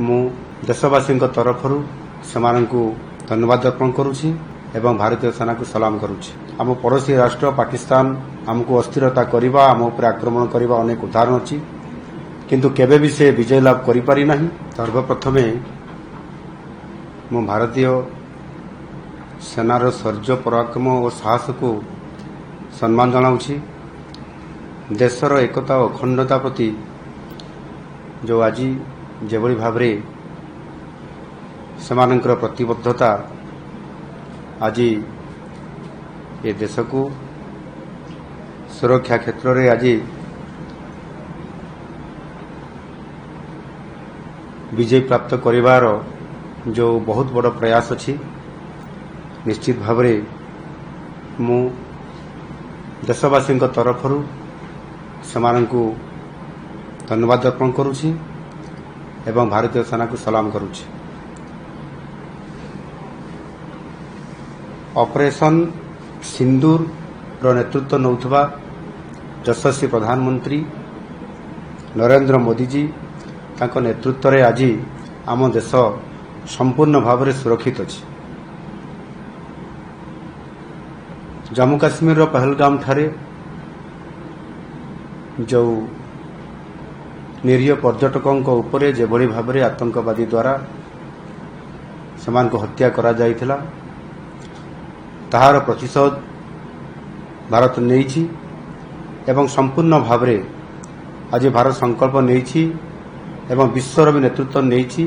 ମୁଁ ଦେଶବାସୀଙ୍କ ତରଫରୁ ସେମାନଙ୍କୁ ଧନ୍ୟବାଦ ଅର୍ପଣ କରୁଛି ଏବଂ ଭାରତୀୟ ସେନାକୁ ସଲାମ କରୁଛି। ଆମ ପଡ଼ୋଶୀ ରାଷ୍ଟ୍ର ପାକିସ୍ତାନ ଆମକୁ ଅସ୍ଥିରତା କରିବା, ଆମ ଉପରେ ଆକ୍ରମଣ କରିବା ଅନେକ ଉଦାହରଣ ଅଛି, କିନ୍ତୁ କେବେ ବି ସେ ବିଜୟ ଲାଭ କରିପାରି ନାହିଁ। ସର୍ବପ୍ରଥମେ ମୁଁ ଭାରତୀୟ ସେନାର ଶୌର୍ଯ୍ୟ ପରାକ୍ରମ ଓ ସାହସକୁ ସମ୍ମାନ ଜଣାଉଛି। ଦେଶର ଏକତା ଓ ଅଖଣ୍ଡତା ପ୍ରତି ଯେଉଁ ଆଜି ଯେଭଳି ଭାବରେ ସେମାନଙ୍କର ପ୍ରତିବଦ୍ଧତା ଆଜି ଏ ଦେଶକୁ ସୁରକ୍ଷା କ୍ଷେତ୍ରରେ ଆଜି ବିଜୟ ପ୍ରାପ୍ତ କରିବାର ଯେଉଁ ବହୁତ ବଡ଼ ପ୍ରୟାସ ଅଛି, ନିଶ୍ଚିତ ଭାବରେ ମୁଁ ଦେଶବାସୀଙ୍କ ତରଫରୁ ସେମାନଙ୍କୁ ଧନ୍ୟବାଦ ଅର୍ପଣ କରୁଛି ଏବଂ ଭାରତୀୟ ସେନାକୁ ସଲାମ କରୁଛି। ଅପରେସନ୍ ସିନ୍ଦୁରର ନେତୃତ୍ୱ ନେଉଥିବା ଯଶସ୍ୱୀ ପ୍ରଧାନମନ୍ତ୍ରୀ ନରେନ୍ଦ୍ର ମୋଦିଜୀ ତାଙ୍କ ନେତୃତ୍ୱରେ ଆଜି ଆମ ଦେଶ ସମ୍ପୂର୍ଣ୍ଣ ଭାବରେ ସୁରକ୍ଷିତ ଅଛି। ଜମ୍ମୁ କାଶ୍ମୀରର ପହଲଗାମଠାରେ ଯେଉଁ ନିରୀହ ପର୍ଯ୍ୟଟକଙ୍କ ଉପରେ ଯେଭଳି ଭାବରେ ଆତଙ୍କବାଦୀ ଦ୍ୱାରା ସେମାନଙ୍କୁ ହତ୍ୟା କରାଯାଇଥିଲା, ତାହାର ପ୍ରତିଶୋଧ ଭାରତ ନେଇଛି ଏବଂ ସମ୍ପୂର୍ଣ୍ଣ ଭାବରେ ଆଜି ଭାରତ ସଂକଳ୍ପ ନେଇଛି ଏବଂ ବିଶ୍ୱର ବି ନେତୃତ୍ୱ ନେଇଛି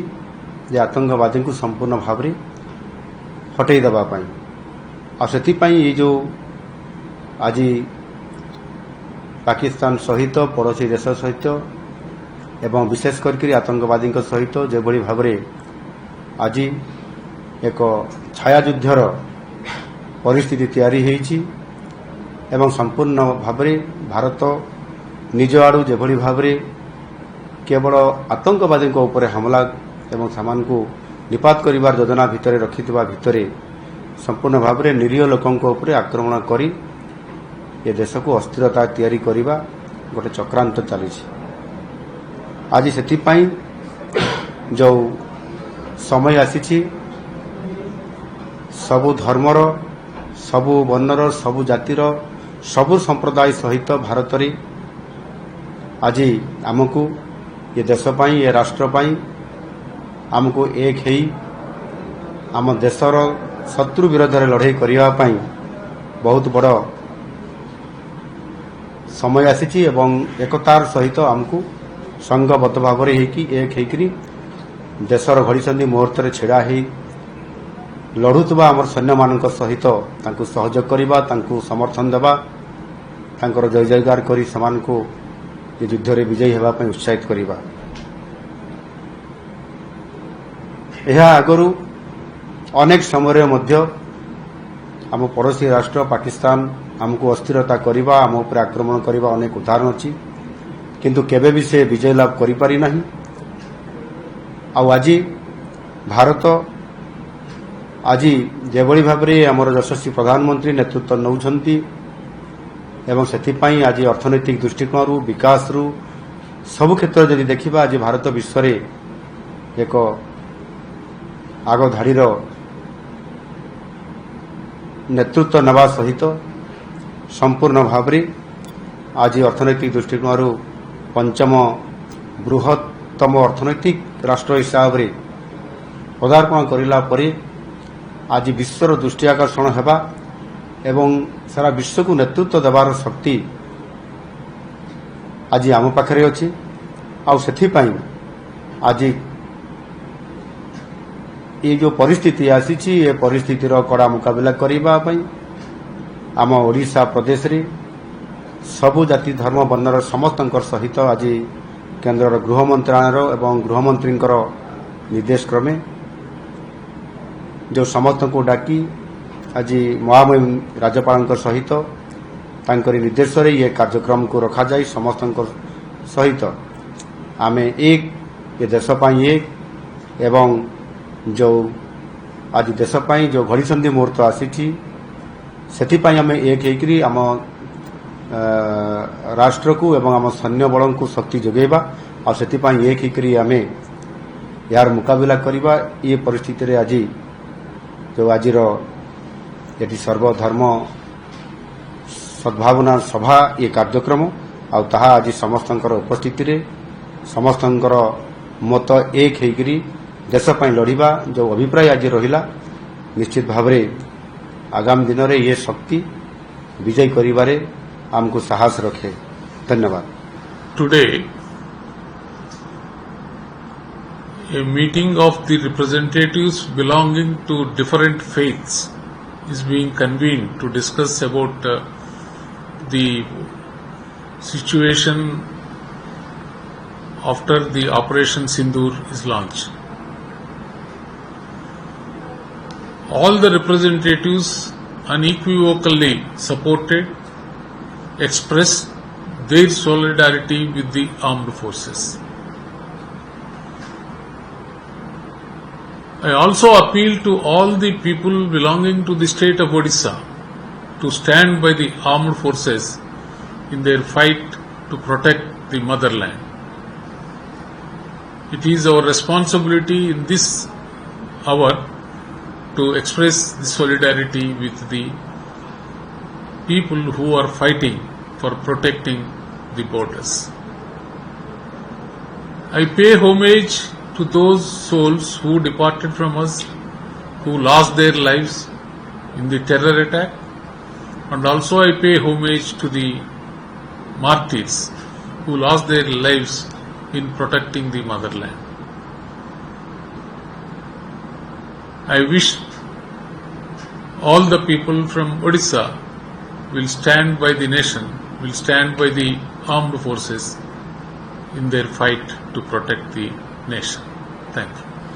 ଯେ ଆତଙ୍କବାଦୀଙ୍କୁ ସମ୍ପୂର୍ଣ୍ଣ ଭାବରେ ହଟେଇ ଦେବା ପାଇଁ। ଆଉ ସେଥିପାଇଁ ଏଇ ଯେଉଁ ଆଜି ପାକିସ୍ତାନ ସହିତ, ପଡ଼ୋଶୀ ଦେଶ ସହିତ ଏବଂ ବିଶେଷ କରିକି ଆତଙ୍କବାଦୀଙ୍କ ସହିତ ଯେଭଳି ଭାବରେ ଆଜି ଏକ ଛାୟାଯୁଦ୍ଧର ପରିସ୍ଥିତି ତିଆରି ହୋଇଛି ଏବଂ ସମ୍ପୂର୍ଣ୍ଣ ଭାବରେ ଭାରତ ନିଜ ଆଡ଼ୁ ଯେଭଳି ଭାବରେ କେବଳ ଆତଙ୍କବାଦୀଙ୍କ ଉପରେ ହମଲା ଏବଂ ସେମାନଙ୍କୁ ନିପାତ କରିବାର ଯୋଜନା ଭିତରେ ରଖିଥିବା ଭିତରେ ସମ୍ପୂର୍ଣ୍ଣ ଭାବରେ ନିରୀହ ଲୋକଙ୍କ ଉପରେ ଆକ୍ରମଣ କରି ଏ ଦେଶକୁ ଅସ୍ଥିରତା ତିଆରି କରିବା ଗୋଟେ ଚକ୍ରାନ୍ତ ଚାଲିଛି। ଆଜି ସେଥିପାଇଁ ଯେଉଁ ସମୟ ଆସିଛି, ସବୁ ଧର୍ମର, ସବୁ ବର୍ଣ୍ଣର, ସବୁ ଜାତିର, ସବୁ ସମ୍ପ୍ରଦାୟ ସହିତ ଭାରତରେ ଆଜି ଆମକୁ ଏ ଦେଶ ପାଇଁ, ଏ ରାଷ୍ଟ୍ର ପାଇଁ ଆମକୁ ଏକ ହେଇ ଆମ ଦେଶର ଶତ୍ରୁ ବିରୋଧରେ ଲଢ଼େଇ କରିବା ପାଇଁ ବହୁତ ବଡ଼ ସମୟ ଆସିଛି ଏବଂ ଏକତାର ସହିତ ଆମକୁ ସଂଘବଦ୍ଧ ଭାବରେ ହେଇକି ଏକ ହେଇକରି ଦେଶର ଘଡ଼ିସନ୍ଧି ମୁହୂର୍ତ୍ତରେ ଛିଡ଼ା ହେଇ ଲଢ଼ୁଥିବା ଆମର ସୈନ୍ୟମାନଙ୍କ ସହିତ ତାଙ୍କୁ ସହଯୋଗ କରିବା, ତାଙ୍କୁ ସମର୍ଥନ ଦେବା, ତାଙ୍କର ଜୟ ଜୟକାର କରି ସେମାନଙ୍କୁ ଏ ଯୁଦ୍ଧରେ ବିଜୟୀ ହେବା ପାଇଁ ଉତ୍ସାହିତ କରିବା। ଏହା ଆଗରୁ ଅନେକ ସମୟରେ ମଧ୍ୟ ଆମ ପଡ଼ୋଶୀ ରାଷ୍ଟ୍ର ପାକିସ୍ତାନ ଆମକୁ ଅସ୍ଥିରତା କରିବା, ଆମ ଉପରେ ଆକ୍ରମଣ କରିବା ଅନେକ ଉଦାହରଣ ଅଛି, କିନ୍ତୁ କେବେ ବି ସେ ବିଜୟ ଲାଭ କରିପାରି ନାହିଁ। ଆଉ ଆଜି ଭାରତ ଆଜି ଯେଭଳି ଭାବରେ ଆମର ଯଶସ୍ୱୀ ପ୍ରଧାନମନ୍ତ୍ରୀ ନେତୃତ୍ୱ ନେଉଛନ୍ତି ଏବଂ ସେଥିପାଇଁ ଆଜି ଅର୍ଥନୈତିକ ଦୃଷ୍ଟିକୋଣରୁ, ବିକାଶରୁ ସବୁ କ୍ଷେତ୍ରରେ ଯଦି ଦେଖିବା, ଆଜି ଭାରତ ବିଶ୍ୱରେ ଏକ ଆଗ ଧାଡ଼ିର ନେତୃତ୍ୱ ନେବା ସହିତ ସମ୍ପୂର୍ଣ୍ଣ ଭାବରେ ଆଜି ଅର୍ଥନୈତିକ ଦୃଷ୍ଟିକୋଣରୁ ପଞ୍ଚମ ବୃହତ୍ତମ ଅର୍ଥନୈତିକ ରାଷ୍ଟ୍ର ହିସାବରେ ପଦାର୍ପଣ କରିଲା ପରେ ଆଜି ବିଶ୍ୱର ଦୃଷ୍ଟି ଆକର୍ଷଣ ହେବା ଏବଂ ସାରା ବିଶ୍ୱକୁ ନେତୃତ୍ୱ ଦେବାର ଶକ୍ତି ଆଜି ଆମ ପାଖରେ ଅଛି। ଆଉ ସେଥିପାଇଁ ଆଜି ଏ ଯେଉଁ ପରିସ୍ଥିତି ଆସିଛି, ଏ ପରିସ୍ଥିତିର କଡ଼ା ମୁକାବିଲା କରିବା ପାଇଁ ଆମ ଓଡ଼ିଶା ପ୍ରଦେଶରେ ସବୁ ଜାତି, ଧର୍ମ, ବର୍ଣ୍ଣର ସମସ୍ତଙ୍କ ସହିତ ଆଜି କେନ୍ଦ୍ରର ଗୃହ ମନ୍ତ୍ରଣାଳୟ ଏବଂ ଗୃହମନ୍ତ୍ରୀଙ୍କର ନିର୍ଦ୍ଦେଶ କ୍ରମେ ଯେଉଁ ସମସ୍ତଙ୍କୁ ଡାକି ଆଜି ମହାମହିମ ରାଜ୍ୟପାଳଙ୍କ ସହିତ ତାଙ୍କରି ନିର୍ଦ୍ଦେଶରେ ଏ କାର୍ଯ୍ୟକ୍ରମକୁ ରଖାଯାଇ ସମସ୍ତଙ୍କ ସହିତ ଆମେ ଏକ, ଏ ଦେଶ ପାଇଁ ଏକ ଏବଂ ଯେଉଁ ଆଜି ଦେଶ ପାଇଁ ଯେଉଁ ଘଡ଼ିସନ୍ଧି ମୁହୂର୍ତ୍ତ ଆସିଛି ସେଥିପାଇଁ ଆମେ ଏକ ହେଇକରି ଆମ ରାଷ୍ଟ୍ରକୁ ଏବଂ ଆମ ସୈନ୍ୟ ବଳଙ୍କୁ ଶକ୍ତି ଯୋଗାଇବା। ଆଉ ସେଥିପାଇଁ ଏକ ହେଇକରି ଆମେ यार मुकाबिला करवा ये परिस्थिति रे आज जो आज ये सर्वधर्म सद्भावना सभा ये कार्यक्रम आ ताहा आज समस्तंकर उपस्थिति रे समस्तंकर मत एक होकरी देश पर लड़िबा जो अभिप्राय आज रहिला निश्चित भाव आगामी दिन में ये शक्ति विजय करिबारे आमको साहस रखे। धन्यवाद। Today, a meeting of the representatives belonging to different faiths is being convened to discuss about the situation after the Operation Sindoor is launched. All the representatives unequivocally supported, expressed their solidarity with the armed forces. I also appeal to all the people belonging to the state of Odisha to stand by the armed forces in their fight to protect the motherland. It is our responsibility in this hour to express the solidarity with the people who are fighting for protecting the borders. I pay homage to those souls who departed from us, who lost their lives in the terror attack, and also I pay homage to the martyrs who lost their lives in protecting the motherland. I wish all the people from Odisha will stand by the nation, will stand by the armed forces in their fight to protect the nation. Thank you.